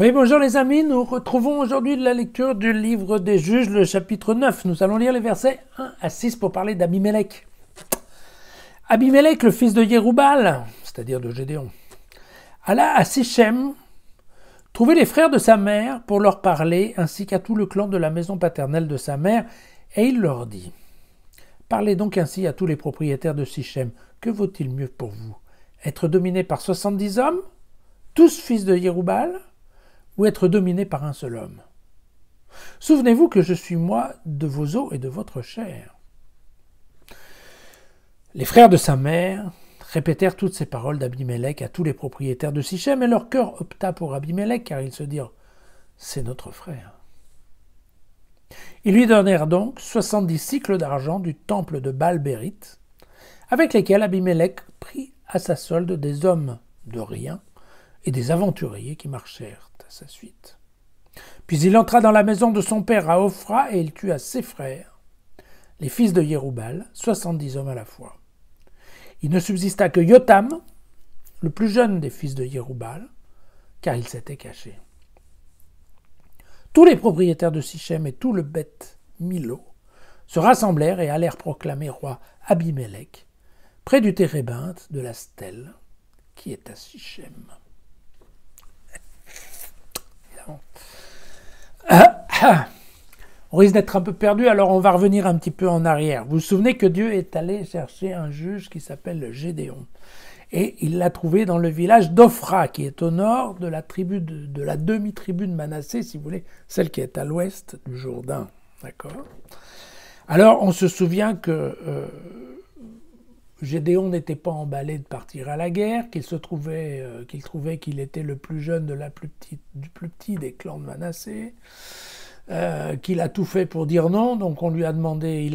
Oui, bonjour les amis, nous retrouvons aujourd'hui la lecture du livre des Juges, le chapitre 9. Nous allons lire les versets 1 à 6 pour parler d'Abimélec. Abimélec, le fils de Yéroubal, c'est-à-dire de Gédéon, alla à Sichem trouver les frères de sa mère pour leur parler, ainsi qu'à tout le clan de la maison paternelle de sa mère, et il leur dit « Parlez donc ainsi à tous les propriétaires de Sichem, que vaut-il mieux pour vous? Être dominé par 70 hommes, tous fils de Yéroubal, ou être dominé par un seul homme? Souvenez-vous que je suis moi de vos os et de votre chair. » Les frères de sa mère répétèrent toutes ces paroles d'Abimélec à tous les propriétaires de Sichem, et leur cœur opta pour Abimélec, car ils se dirent « C'est notre frère. » Ils lui donnèrent donc 70 cycles d'argent du temple de Baal-Bérith, avec lesquels Abimélec prit à sa solde des hommes de rien et des aventuriers qui marchèrent à sa suite. Puis il entra dans la maison de son père à Ophra, et il tua ses frères, les fils de Yéroubal, 70 hommes à la fois. Il ne subsista que Yotam, le plus jeune des fils de Yéroubal, car il s'était caché. Tous les propriétaires de Sichem et tout le Beth Milo se rassemblèrent et allèrent proclamer roi Abimélec près du térébinthe de la stèle qui est à Sichem. On risque d'être un peu perdu, alors on va revenir un petit peu en arrière. Vous vous souvenez que Dieu est allé chercher un juge qui s'appelle Gédéon. Et il l'a trouvé dans le village d'Ophra, qui est au nord de la tribu de la demi-tribu de Manassé, si vous voulez, celle qui est à l'ouest du Jourdain. D'accord ? Alors, on se souvient que Gédéon n'était pas emballé de partir à la guerre, qu'il trouvait qu'il était le plus jeune du plus petit des clans de Manassé, qu'il a tout fait pour dire non, donc il a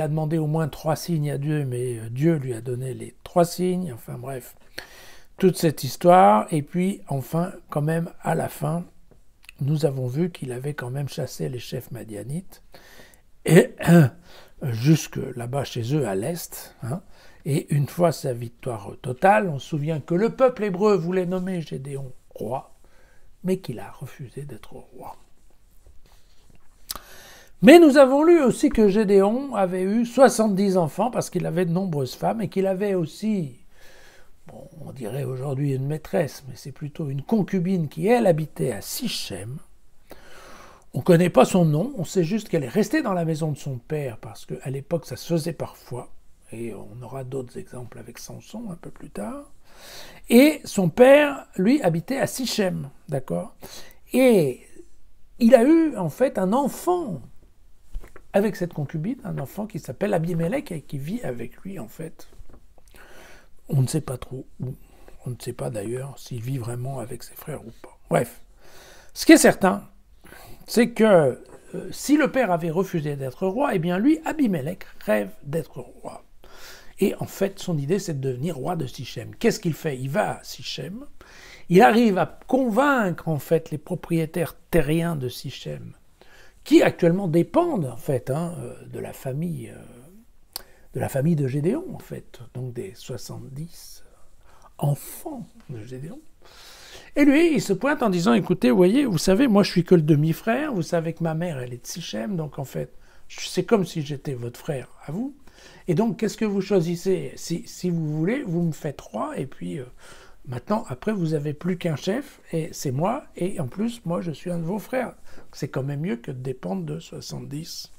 demandé au moins 3 signes à Dieu, mais Dieu lui a donné les 3 signes, enfin bref, toute cette histoire. Et puis enfin, quand même, à la fin, nous avons vu qu'il avait quand même chassé les chefs madianites, et jusque là-bas chez eux à l'est, et une fois sa victoire totale, on se souvient que le peuple hébreu voulait nommer Gédéon roi, mais qu'il a refusé d'être roi. Mais nous avons lu aussi que Gédéon avait eu 70 enfants parce qu'il avait de nombreuses femmes, et qu'il avait aussi, bon, on dirait aujourd'hui une maîtresse, mais c'est plutôt une concubine qui, elle, habitait à Sichem. On ne connaît pas son nom, on sait juste qu'elle est restée dans la maison de son père parce qu'à l'époque ça se faisait parfois, et on aura d'autres exemples avec Samson un peu plus tard. Et son père, lui, habitait à Sichem, d'accord ? Et il a eu en fait un enfant avec cette concubine, un enfant qui s'appelle Abimélec et qui vit avec lui en fait. On ne sait pas trop où, on ne sait pas d'ailleurs s'il vit vraiment avec ses frères ou pas. Bref, ce qui est certain, c'est que si le père avait refusé d'être roi, eh bien lui, Abimélec, rêve d'être roi. Et en fait, son idée, c'est de devenir roi de Sichem. Qu'est-ce qu'il fait? Il va à Sichem, il arrive à convaincre en fait les propriétaires terriens de Sichem, qui actuellement dépendent en fait de la famille de Gédéon en fait, donc des 70 enfants de Gédéon. Et lui, il se pointe en disant, écoutez, voyez, vous savez, moi je suis que le demi-frère, vous savez que ma mère, elle est de Sichem, donc en fait, c'est comme si j'étais votre frère à vous. Et donc, qu'est-ce que vous choisissez? Si vous voulez, vous me faites roi, et puis maintenant, après, vous n'avez plus qu'un chef, et c'est moi, et en plus, moi, je suis un de vos frères. C'est quand même mieux que de dépendre de 70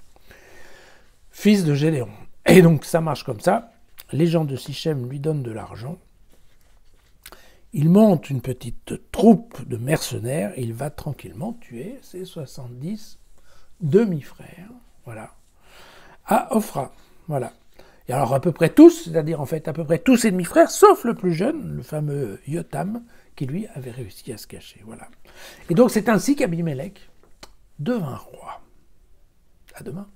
fils de Gédéon. Et donc, ça marche comme ça. Les gens de Sichem lui donnent de l'argent. Il monte une petite troupe de mercenaires, et il va tranquillement tuer ses 70 demi-frères, voilà, à Ophra, voilà. Et alors à peu près tous, c'est-à-dire en fait à peu près tous ses demi-frères, sauf le plus jeune, le fameux Yotam, qui lui avait réussi à se cacher, voilà. Et donc c'est ainsi qu'Abimélec devint roi. À demain.